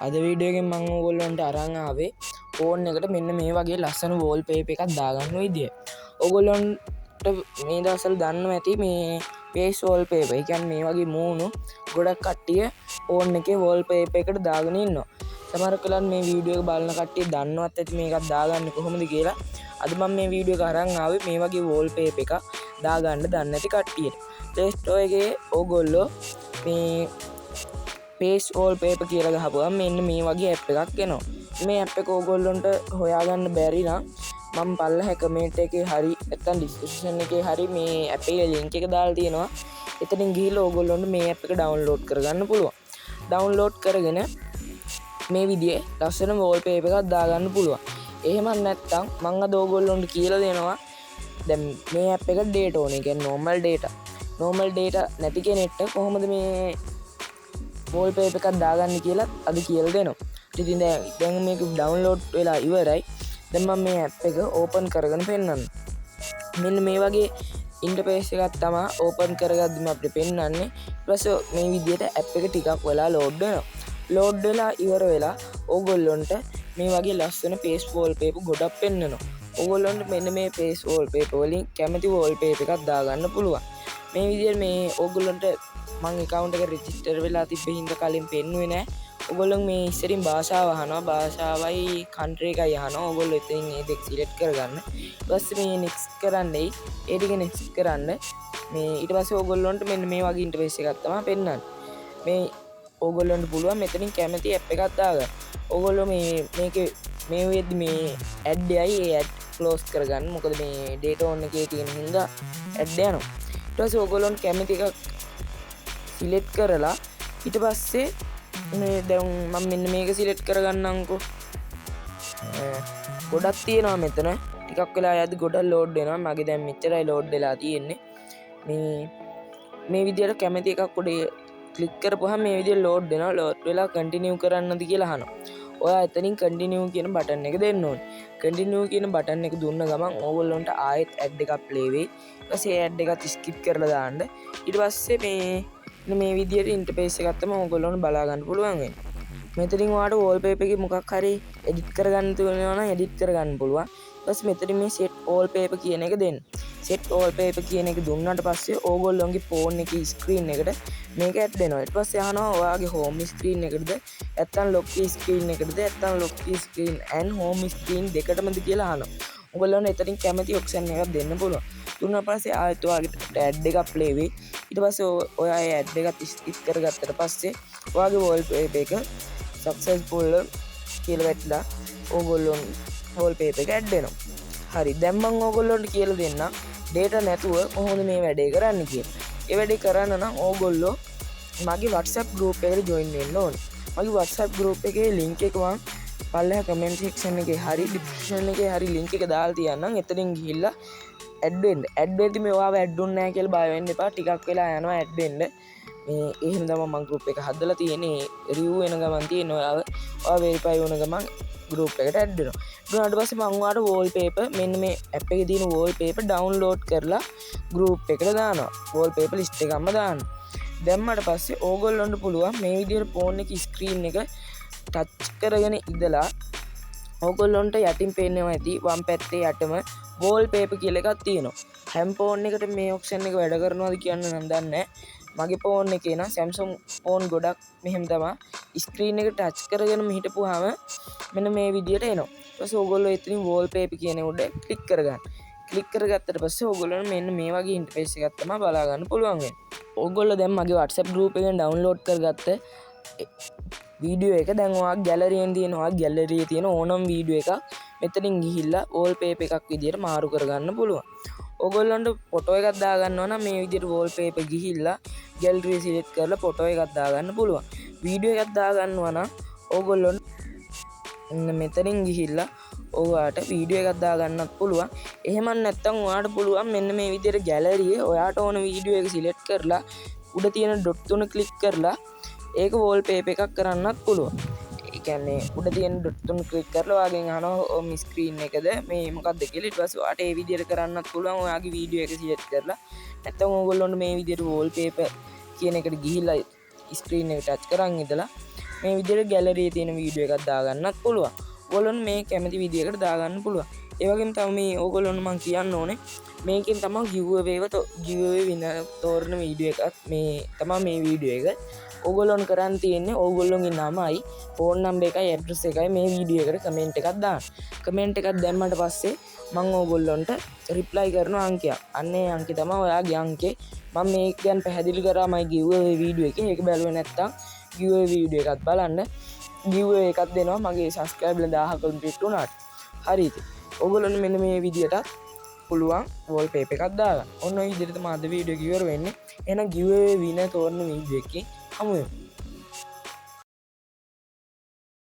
අද වීඩියෝ එකෙන් මම ඕගොල්ලන්ට අරන් ආවේ ෆෝන් එකට මෙන්න මේ වගේ ලස්සන වෝල්පේපර් එකක් දාගන්න විදිය. ඕගොල්ලන්ට මේ දවස්වල දන්නව ඇති මේ පේස් වෝල්පේපර්. ඒ කියන්නේ මේ වගේ මූණු ගොඩක් කට්ටිය ෆෝන් එකේ වෝල්පේපර් එකට දාගෙන ඉන්නවා. සමහර කලන් මේ වීඩියෝ එක බලන කට්ටිය දන්නවත් ඇති මේකක් දාගන්නේ කොහොමද කියලා. අද මම මේ වීඩියෝ එක අරන් ආවේ මේ වගේ වෝල්පේපර් එකක් දාගන්න දන්නේ නැති කට්ටියට. Play Store එකේ ඕගොල්ලෝ මේ පේස් වෝල්පේපර් කියලා ගහපුවම මෙන්න මේ වගේ ඇප් එකක් එනවා. මේ ඇප් එක ඕගොල්ලන්ට හොයාගන්න බැරි නම් මම පල්ලෙහා කමෙන්ට් එකේ හරි නැත්නම් ඩිස්ක්‍රිප්ෂන් එකේ හරි මේ ඇප් එකේ link එක දාලා තියෙනවා. එතනින් ගිහිල්ලා ඕගොල්ලන්ට මේ ඇප් එක ඩවුන්ලෝඩ් කරගන්න පුළුවන්. ඩවුන්ලෝඩ් කරගෙන මේ විදිහේ ලස්සන වෝල්පේපර් එකක් දාගන්න පුළුවන්. එහෙම නැත්නම් මම අද ඕගොල්ලන්ට කියලා දෙනවා දැන් මේ ඇප් එක data ඕනේ. කියන්නේ normal data නැති කෙනෙක්ට කොහොමද මේ වෝල්පේපර් එකක් දාගන්න කියලා අද කියලා දෙනවා. ඉතින් දැන් මේක ඩවුන්ලෝඩ් වෙලා ඉවරයි. දැන් මම මේ ඇප් එක ඕපන් කරගෙන පෙන්නන්න. මෙන්න මේ වගේ ඉන්ටර්ෆේස් එකක් තමයි ඕපන් කරගද්දිම අපිට පෙන්නන්නේ. ඊපස්සේ මේ විදිහට ඇප් එක ටිකක් වෙලා ලෝඩ් වෙනවා. ලෝඩ් වෙලා ඉවර වෙලා ඕගොල්ලොන්ට මේ වගේ ලස්සන පේස් වෝල්පේපර් ගොඩක් පෙන්නනවා. ඕගොල්ලොන්ට මෙන්න මේ පේස් වෝල්පේපර් වලින් කැමති වෝල්පේපර් එකක් දාගන්න පුළුවන්. මේ විදිහට මේ ඕගොල්ලොන්ට මං account එක register වෙලා තිබ්බ හින්දා කලින් පෙන්නුවේ නැහැ. ඔයගොල්ලෝ මේ ඉස්සරින් භාෂාව අහනවා. භාෂාවයි country එකයි අහනවා. ඔයගොල්ලෝ ඉතින් මේ දෙක select කරගන්න. ඊට පස්සේ මේ next කරන්නයි. ඒ ටික next කරන්න. මේ ඊට පස්සේ ඔයගොල්ලන්ට මෙන්න මේ වගේ interface එකක් තමයි පෙන්වන්නේ. මේ ඔයගොල්ලන්ට පුළුවන් මෙතනින් කැමති app එකක් දාගන්න. ඔයගොල්ලෝ මේකේ මේ වෙද්දි මේ ad එකයි ඒ ad close කරගන්න. මොකද මේ data on එකේ තියෙන හින්දා ad යනවා. ඊට පස්සේ ඔයගොල්ලන්ට කැමති එකක් සිලෙක්ට් කරලා ඊට පස්සේ මේ දැන් මම මෙන්න මේක සිලෙක්ට් කරගන්නම්කෝ. ගොඩක් තියෙනවා මෙතන. ටිකක් වෙලා යද්දි ගොඩක් ලෝඩ් වෙනවා. මගේ දැන් මෙච්චරයි ලෝඩ් වෙලා තියෙන්නේ. මේ විදියට කැමති එකක් උඩ ක්ලික් කරපුවහම මේ විදියට ලෝඩ් වෙනවා. ලෝඩ් වෙලා කන්ටිනියු කරන්නද කියලා අහනවා. ඔයා එතනින් කන්ටිනියු කියන බටන් එක දෙන්න ඕනේ. කන්ටිනියු කියන බටන් එක දුන්න ගමන් ඕගොල්ලන්ට ආයෙත් ඇඩ් එකක් ප්ලේ වෙයි. ඊට පස්සේ ඇඩ් එකත් ස්කිප් කරලා දාන්න. ඊට පස්සේ මේ විදියට ඉන්ටර්ෆේස් එකක් තමයි ඕගොල්ලන්ට බලා ගන්න පුළුවන් වෙන්නේ. මෙතනින් ඔයාලට වෝල්පේපර් එකේ මොකක් හරි එඩිට් කරගන්න තියෙනවා නම් එඩිට් කරගන්න පුළුවන්. ඊට පස්සේ මෙතනින් මේ set wallpaper කියන එක දෙන්න. set wallpaper කියන එක දුන්නාට පස්සේ ඕගොල්ලන්ගේ ෆෝන් එකේ ස්ක්‍රීන් එකට මේක ඇඩ් වෙනවා. ඊට පස්සේ අහනවා ඔයාගේ home screen එකටද නැත්නම් lock screen එකටද නැත්නම් lock screen and home screen දෙකටමද කියලා අහනවා. ඔයගොල්ලන්ට එතනින් කැමති ඔප්ෂන් එකක් දෙන්න පුළුවන්. දුන්නාට පස්සේ ආයෙත් ඔයාගේ ඇඩ් එකක් ප්ලේ වෙයි. ඊට පස්සේ ඔයා ඒ ඇඩ් එකත් ස්කිප් කරගත්තට පස්සේ ඔයාගේ වෝල්පේපර් එක සක්සස්ෆුල් කියලා වැටලා ඕගොල්ලෝ වෝල්පේපර් එක ඇඩ් වෙනවා. හරි. දැන් මම ඕගොල්ලන්ට කියලා දෙන්නම් data නැතුව කොහොමද මේ වැඩේ කරන්න කියලා. ඒ වැඩේ කරන්න නම් ඕගොල්ලෝ මගේ WhatsApp group එකට join වෙන්න ඕනේ. මගේ WhatsApp group එකේ link එක මම පල්ලෙහා comment section එකේ හරි description එකේ හරි link එක දාලා තියන්නම්. එතනින් ගිහිල්ලා ඇඩ් වෙන්න. ඇඩ් වෙද්දි මේ ඔයාව ඇඩ් වුන්නේ නැහැ කියලා බය වෙන්න එපා. ටිකක් වෙලා යනවා ඇඩ් වෙන්න. මේ එහෙම තමයි මම group එක හදලා තියෙන්නේ. රිව් වෙන ගමන් තියෙන ඔයාව verify වුණ ගමන් group එකට ඇඩ් වෙනවා. ඊට පස්සේ මම ඔයාලට wallpaper මෙන්න මේ app එකේ තියෙන wallpaper download කරලා group එකට දානවා. wallpaper list එකක්ම දානවා. දැම්මට පස්සේ ඕගොල්ලන්ට පුළුවන් මේ විදිහට phone එකේ screen එක touch කරගෙන ඉඳලා ඕගොල්ලන්ට යටින් පේනවා ඇති වම් පැත්තේ යටම wallpaper කියලා එකක් තියෙනවා. හැම ෆෝන් එකට මේ ඔප්ෂන් එක වැඩ කරනවද කියන්න නම් දන්නේ නැහැ. මගේ ෆෝන් එකේ නම් Samsung ෆෝන් ගොඩක් මෙහෙම තමයි. ස්ක්‍රීන් එක ටච් කරගෙන හිටපුවාම මෙන්න මේ විදියට එනවා. ඊට පස්සේ ඕගොල්ලෝ එතනින් wallpaper කියන උඩ ක්ලික් කරගන්න. ක්ලික් කරගත්තට පස්සේ ඕගොල්ලන්ට මෙන්න මේ වගේ ඉන්ටර්ෆේස් එකක් තමයි බලා ගන්න පුළුවන් වෙන්නේ. ඕගොල්ලෝ දැන් මගේ WhatsApp group එකෙන් download කරගත්ත වීඩියෝ එක දැන් ඔයාගේ ගැලරියෙන් තියෙනවා. ගැලරියේ තියෙන ඕනම වීඩියෝ එකක් මෙතනින් ගිහිල්ලා wallpaper එකක් විදියට මාරු කරගන්න පුළුවන්. ඕගොල්ලන්ට ෆොටෝ එකක් දාගන්නවා නම් මේ විදියට wallpaper ගිහිල්ලා gallery select කරලා ෆොටෝ එකක් දාගන්න පුළුවන්. වීඩියෝ එකක් දාගන්නවා නම් ඕගොල්ලොන්ට මෙතනින් ගිහිල්ලා ඔයාට වීඩියෝ එකක් දාගන්නත් පුළුවන්. එහෙම නැත්නම් ඔයාට පුළුවන් මෙන්න මේ විදියට ගැලරියේ ඔයාට ඕන වීඩියෝ එක select කරලා උඩ තියෙන dot තුන click කරලා ඒක wallpaper එකක් කරන්නත් පුළුවන්. ඒ කියන්නේ උඩ තියෙන dot තුන click කරලා ඔයාගෙන් අහනවා home screen එකද මේ මොකක්ද කියලා. ඊට පස්සේ ඔයාට ඒ විදියට කරන්නත් පුළුවන්. ඔයාගේ වීඩියෝ එක select කරලා නැත්නම් ඕගොල්ලොන්ට මේ විදියට wallpaper කියන එකට ගිහිල්ලා screen එක touch කරන් ඉඳලා මේ විදිහට ගැලරියේ තියෙන වීඩියෝ එකක් දාගන්නත් පුළුවන්. ඔයගොල්ලන් මේ කැමති විදිහකට දාගන්න පුළුවන්. ඒ වගේම තමයි මේ ඕගොල්ලොන්ට මම කියන්න ඕනේ මේකෙන් තමයි giveaway winner තෝරන වීඩියෝ එකක් මේ තමයි මේ වීඩියෝ එක. ඕගොල්ලොන් කරන්න තියෙන්නේ ඕගොල්ලොන්ගේ නමයි ෆෝන් නම්බර් එකයි ඇඩ්‍රස් එකයි මේ වීඩියෝ එකට කමෙන්ට් එකක් දාන්න. කමෙන්ට් එකක් දැම්මට පස්සේ මම ඕගොල්ලොන්ට රිප්ලයි කරන අංකයක්. අන්නේ අංකේ තමයි ඔයාගේ අංකේ. මම මේක ගැන පැහැදිලි කරා මගේ giveaway වීඩියෝ එකේ. ඒක බැලුවේ නැත්තම් giveaway වීඩියෝ එකක් බලන්න. giveaway එකක් දෙනවා මගේ subscriber 1000 කම්ප්ලීට් වුණාට. හරිද? ඕගොල්ලොන්ට මෙන්න මේ විදියට පුළුවන් wallpaper එකක් දාගන්න. ඔන්න ඔය විදිහට තමයි අද වීඩියෝ එක ඉවර වෙන්නේ. එහෙනම් giveaway winner තෝරන වීඩියෝ එකකින් හමු වෙමු.